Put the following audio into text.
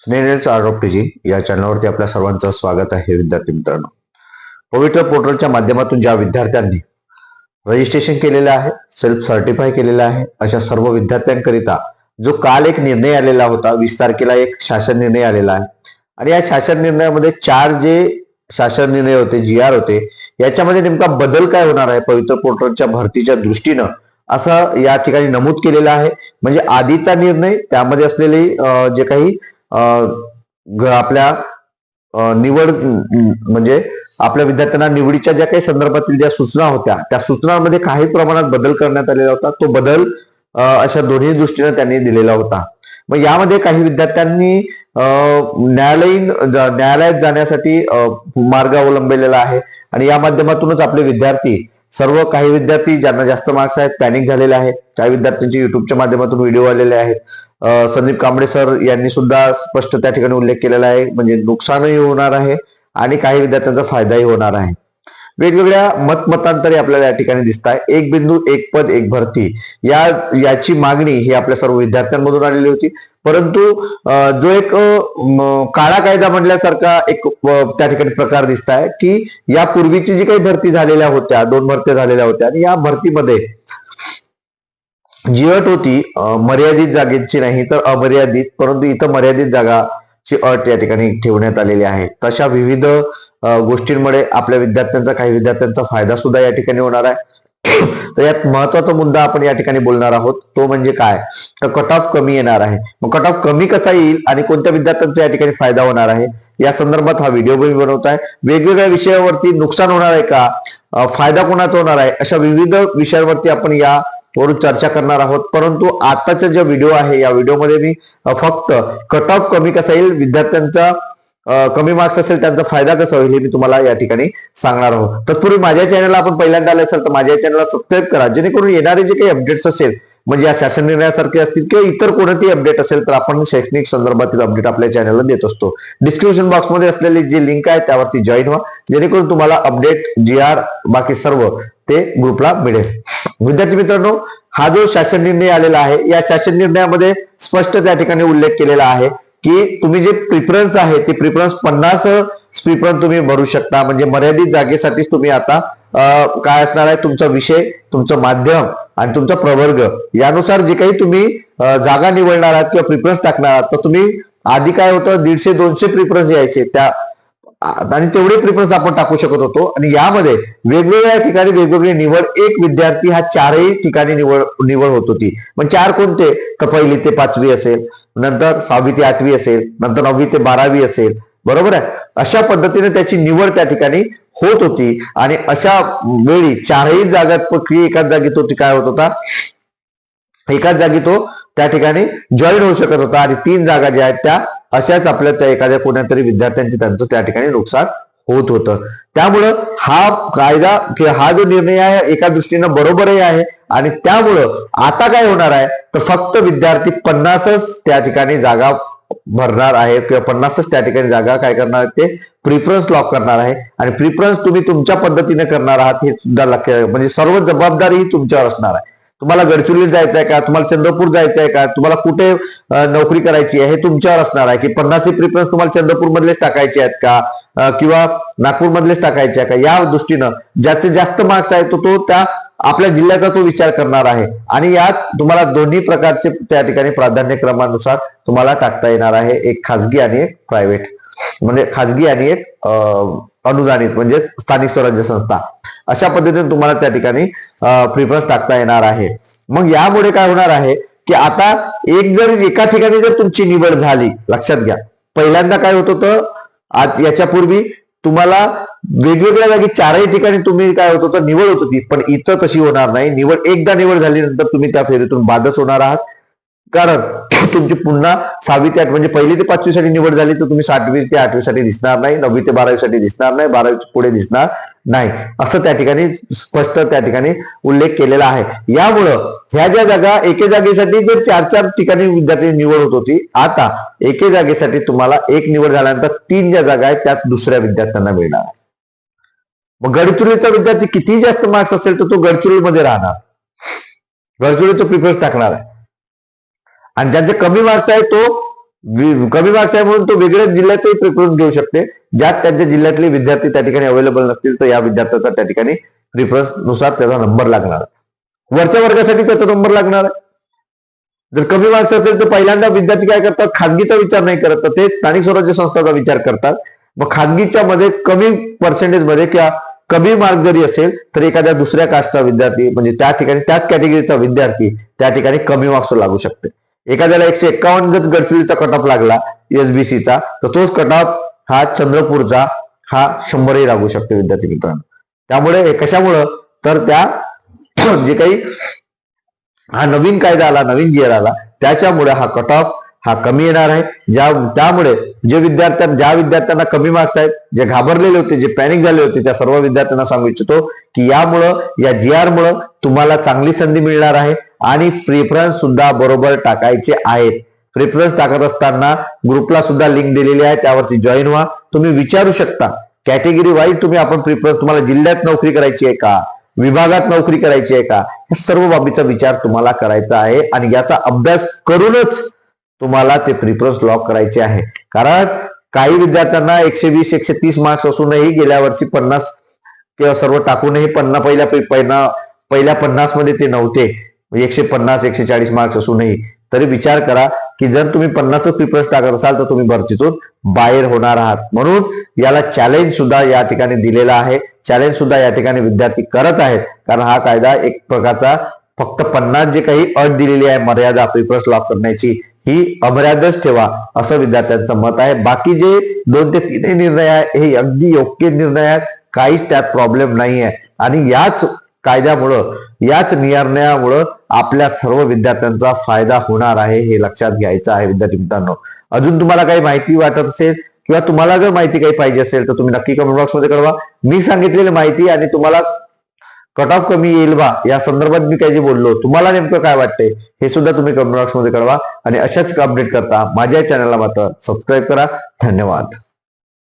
Snehal's art of teaching या चॅनलवरती आपल्या सर्वांचं स्वागत आहे. विद्यार्थी मित्रांनो, पवित्र पोर्टलच्या माध्यमातून ज्या विद्यार्थ्यांनी रजिस्ट्रेशन केलेलं आहे, सेल्फ सर्टिफाय केलेलं आहे, अशा सर्व विद्यार्थ्यांकरिता जो काल एक निर्णय आलेला होता, 20 तारखेला एक शासन निर्णय आलेला आहे. आणि या शासन निर्णयामध्ये 4 जे शासन निर्णय होते, GR होते, याच्यामध्ये नेमका बदल काय होणार आहे पवित्र पोर्टलच्या भरतीच्या दृष्टीनं, असं या ठिकाणी नमूद केलेलं आहे. म्हणजे आधीचा निर्णय, त्यामध्ये असलेले जे काही आपल्या निवड म्हणजे आपल्या विद्यार्थ्यांना निवडीच्या ज्या काही संदर्भातील ज्या सूचना होत्या, त्या सूचनांमध्ये काही प्रमाणात बदल करण्यात आलेला होता. तो बदल अशा दोन्ही दृष्टीने त्यांनी दिलेला होता. मग यामध्ये काही विद्यार्थ्यांनी न्यायालयात जाण्यासाठी मार्ग अवलंबलेला आहे. आणि या माध्यमातूनच आपले विद्यार्थी काही विद्यार्थी ज्यांना जास्त मार्क्स आहेत पॅनिक झालेले आहेत. काही विद्यार्थ्यांचे युट्यूबच्या माध्यमातून व्हिडिओ आलेले आहेत. संदीप कांबळे सर यांनी सुद्धा स्पष्ट त्या ठिकाणी उल्लेख केलेला आहे. म्हणजे नुकसानही होणार आहे आणि काही विद्यार्थ्यांचा फायदाही होणार आहे. वेगवेगळ्या मतमतांतरे आपल्याला या ठिकाणी दिसत आहे. एक बिंदू एक पद एक भरती याची मागणी ही आपल्या सर्व विद्यार्थ्यांमधून आलेली होती. परंतु जो एक काळा कायदा म्हणल्यासारखा एक त्या ठिकाणी प्रकार दिसत आहे की यापूर्वीची जी काही भरती झालेल्या होत्या, 2 भरत्या झालेल्या होत्या, आणि या भरतीमध्ये जी अट होती मर्यादित जागेची नाही तर अमर्यादित, परंतु इथं मर्यादित जागाची अट या ठिकाणी ठेवण्यात आलेली आहे. तशा विविध गोष्टींमुळे आपल्या विद्यार्थ्यांचा, काही विद्यार्थ्यांचा फायदा सुद्धा या ठिकाणी होणार आहे. तर यात महत्वाचा मुद्दा आपण या ठिकाणी बोलणार आहोत, तो म्हणजे काय, तर कट ऑफ कमी येणार आहे. मग कट ऑफ कमी कसा येईल आणि कोणत्या विद्यार्थ्यांचा या ठिकाणी फायदा होणार आहे, या संदर्भात हा व्हिडिओ मी बनवत आहे. वेगवेगळ्या विषयावरती नुकसान होणार आहे का, फायदा कोणाचा होणार आहे, अशा विविध विषयांवरती आपण यावरून चर्चा करणार आहोत. परंतु आताचा जो व्हिडिओ आहे, या व्हिडिओमध्ये मी फक्त कट ऑफ कमी कसा येईल, विद्यार्थ्यांचा कमी मार्क्स असेल त्यांचा फायदा कसा होईल, हे मी तुम्हाला या ठिकाणी सांगणार आहोत. तत्पूर्वी माझ्या चॅनलला आपण पहिल्यांदा आले असेल तर माझ्या चॅनलला सबस्क्राईब करा, जेणेकरून येणारे जे काही अपडेट्स असेल, म्हणजे या शासन निर्णयासारखे असतील किंवा इतर कोणतेही अपडेट असेल, तर आपण शैक्षणिक संदर्भातील अपडेट आपल्या चॅनलला देत असतो. डिस्क्रिप्शन बॉक्समध्ये असलेली जी लिंक आहे त्यावरती जॉईन व्हा, जेणेकरून तुम्हाला अपडेट, GR बाकी सर्व ते ग्रुपला मिळेल. विद्यार्थी मित्रांनो, हा जो शासन निर्णय आलेला आहे, या शासन निर्णयामध्ये स्पष्ट त्या ठिकाणी उल्लेख केलेला आहे की तुम्ही जे प्रिफरन्स आहे ते प्रिफरन्स 50 प्रिफरन्स तुम्ही भरू शकता. म्हणजे मर्यादित जागेसाठीच तुम्ही आता काय असणार आहे, तुमचा विषय, तुमचं माध्यम आणि तुमचा प्रवर्ग यानुसार जे काही तुम्ही जागा निवडणार आहात किंवा प्रिफरन्स टाकणार आहात, तर तुम्ही आधी काय होतं 150-200 प्रिफरन्स यायचे त्या, आणि तेवढे प्रिफरन्स आपण टाकू शकत होतो. आणि यामध्ये वेगवेगळ्या ठिकाणी वेगवेगळी निवड, एक विद्यार्थी हा 4ही ठिकाणी निवड होत होती. मग 4 कोणते, तर 1ली ते 5वी असेल, नंतर 6वी ते 8वी असेल, नंतर 9वी ते 12वी असेल, बरोबर आहे. अशा पद्धतीने त्याची निवड त्या ठिकाणी होत होती. आणि अशा वेळी 4ही जागांपैकी एकाच जागी तो काय होत होता, एकाच जागी तो त्या ठिकाणी जॉईन होऊ शकत होता. आणि 3 जागा ज्या आहेत त्या अशाच आपल्या त्या एखाद्या कोणत्यातरी विद्यार्थ्यांचे त्यांचं त्या ठिकाणी नुकसान होत होतं. त्यामुळं हा कायदा किंवा हा जो निर्णय आहे एका दृष्टीनं बरोबरही आहे. आणि त्यामुळं आता काय होणार आहे, तर फक्त विद्यार्थी 50च त्या ठिकाणी जागा भरणार आहे किंवा 50च त्या ठिकाणी जागा काय करणार आहे, ते प्रिफरन्स लॉक करणार आहे. आणि प्रिफरन्स तुम्ही तुमच्या पद्धतीने करणार आहात हे सुद्धा लक्षात, म्हणजे सर्व जबाबदारी ही तुमच्यावर असणार आहे. तुम्हाला गडचिरोली जायचं आहे का, तुम्हाला चंद्रपूर जायचं आहे का, तुम्हाला कुठे नोकरी करायची आहे, हे तुमच्यावर असणार आहे. की 50 प्रिफरन्स तुम्हाला चंद्रपूर मधलेच टाकायचे आहेत का, किंवा नागपूर मधलेच टाकायचे आहे का, या दृष्टीनं ज्याचे जास्त मार्क्स आहे तो त्या आपल्या जिल्ह्याचा तो विचार करणार आहे. आणि यात तुम्हाला दोन्ही प्रकारचे त्या ठिकाणी प्राधान्यक्रमानुसार तुम्हाला टाकता येणार आहे, एक खाजगी आणि एक प्रायव्हेट, म्हणजे खाजगी आणि एक अनुदानित म्हणजे स्थानिक स्वराज्य संस्था, अशा पद्धतीने तुम्हाला त्या ठिकाणी प्रिफरन्स टाकता येणार आहे. मग यामुळे काय होणार आहे की आता एका ठिकाणी जर तुमची निवड झाली, लक्षात घ्या, पहिल्यांदा काय होत होतं, आज याच्यापूर्वी तुम्हाला वेगवेगळ्या जागी 4ही ठिकाणी तुम्ही काय होत होतं, निवड होत होती. पण इथं तशी होणार नाही. एकदा निवड झाल्यानंतर तुम्ही त्या फेरीतून बादच होणार आहात. कारण तुमची पुन्हा 6वी ते 8 म्हणजे 1ली ते 5वी साठी निवड झाली तर तुम्ही 7वी ते 8वी साठी दिसणार नाही, 9वी ते 12वी साठी दिसणार नाही, 12वी पुढे दिसणार नाही, असं त्या ठिकाणी स्पष्ट त्या ठिकाणी उल्लेख केलेला आहे. यामुळं ह्या ज्या जागा एके जागेसाठी जे 4 ठिकाणी विद्यार्थ्यांची निवड होत होती, आता एके जागेसाठी तुम्हाला एक निवड झाल्यानंतर 3 ज्या जागा आहेत त्यात दुसऱ्या विद्यार्थ्यांना मिळणार. मग गडचिरोलीचा विद्यार्थी किती जास्त मार्क्स असेल तर तो गडचिरोलीमध्ये राहणार, गडचिरोली तो प्रिफरन्स टाकणार आहे. आणि ज्यांचे कमी मार्क्स आहे तो कमी मार्क्स आहे म्हणून तो वेगळ्याच जिल्ह्याचाही प्रिफरन्स घेऊ शकते. ज्यात त्यांच्या जिल्ह्यातले विद्यार्थी त्या ठिकाणी अवेलेबल नसतील तर या विद्यार्थ्याचा त्या ठिकाणी प्रिफरन्स नुसार त्याचा नंबर लागणार. वरच्या वर्गासाठी त्याचा नंबर लागणार आहे. जर कमी मार्क्स असेल तर पहिल्यांदा विद्यार्थी काय करतात, खाजगीचा विचार नाही करत, तर ते स्थानिक स्वराज्य संस्थांचा विचार करतात. मग खाजगीच्या मध्ये कमी पर्सेंटेज मध्ये किंवा कमी मार्क जरी असेल तर एखाद्या दुसऱ्या कास्टचा विद्यार्थी म्हणजे त्या ठिकाणी त्याच कॅटेगरीचा विद्यार्थी त्या ठिकाणी कमी मार्क्स लागू शकते. एखाद्याला 151 जर गडचिरोलीचा कट ऑफ लागला एसबीसीचा तर तोच कट ऑफ हा चंद्रपूरचा हा 100ही लागू शकतो विद्यार्थी मित्रांनो. त्यामुळे कशामुळं तर त्या जे काही हा नवीन कायदा आला, नवीन जीआर आला त्याच्यामुळे हा कट ऑफ हा कमी येणार आहे. त्यामुळे ज्या विद्यार्थ्यांना कमी मार्क्स आहेत, जे घाबरलेले होते, जे पॅनिक झाले होते, त्या सर्व विद्यार्थ्यांना सांगू इच्छितो की यामुळं या जीआर मुळे तुम्हाला चांगली संधी मिळणार आहे आणि प्रेफरन्स सुद्धा बरोबर टाकायचे आहेत. प्रेफरन्स टाकत असताना ग्रुपला सुद्धा लिंक दिलेली आहे, त्यावरती जॉईन व्हा. तुम्ही विचारू शकता कॅटेगरी वाईज आपण प्रेफरन्स, तुम्हाला जिल्ह्यात नोकरी करायची आहे का, विभागात नोकरी करायची आहे का, या सर्व बाबीचा विचार तुम्हाला करायचा आहे आणि याचा अभ्यास करूनच तुम्हाला ते प्रिफरन्स लॉक करायचे आहे. कारण काही विद्यार्थ्यांना 120 130 मार्क्स असूनही गेल्या वर्षी 50 किंवा सर्व टाकूनही पहिल्या 50 मध्ये ते नव्हते. 150 140 मार्क्स असूनही तरी विचार करा की जर तुम्ही 50च प्रिफरन्स टाकत असाल तर तुम्ही भरतीतून बाहेर होणार आहात. म्हणून याला चॅलेंज सुद्धा या ठिकाणी दिलेला आहे. चॅलेंज सुद्धा या ठिकाणी विद्यार्थी करत आहेत. कारण हा कायदा एक प्रकारचा फक्त 50 जे काही अट दिलेली आहे मर्यादा प्रिफरन्स लॉक करण्याची ही अमर्यादच ठेवा असं विद्यार्थ्यांचं मत आहे. बाकी जे 2 ते 3 निर्णय आहे हे अगदी योग्य निर्णय आहेत, काहीच त्यात प्रॉब्लेम नाही आहे. आणि याच कायद्यामुळं याच निर्णयामुळं आपल्या सर्व विद्यार्थ्यांचा फायदा होणार आहे हे लक्षात घ्यायचं आहे विद्यार्थी मित्रांनो. अजून तुम्हाला काही माहिती वाटत असेल किंवा तुम्हाला जर माहिती काही पाहिजे असेल तर तुम्ही नक्की कमेंट बॉक्स मध्ये कळवा. मी सांगितलेली माहिती आणि तुम्हाला कट ऑफ कमी येईल बा या संदर्भात मी काही जे बोललो तुम्हाला नेमकं काय वाटतंय हे सुद्धा तुम्ही कमेंट बॉक्स मध्ये कळवा. आणि अशाच अपडेट करता माझ्या चॅनलला मात्र सबस्क्राईब करा. धन्यवाद.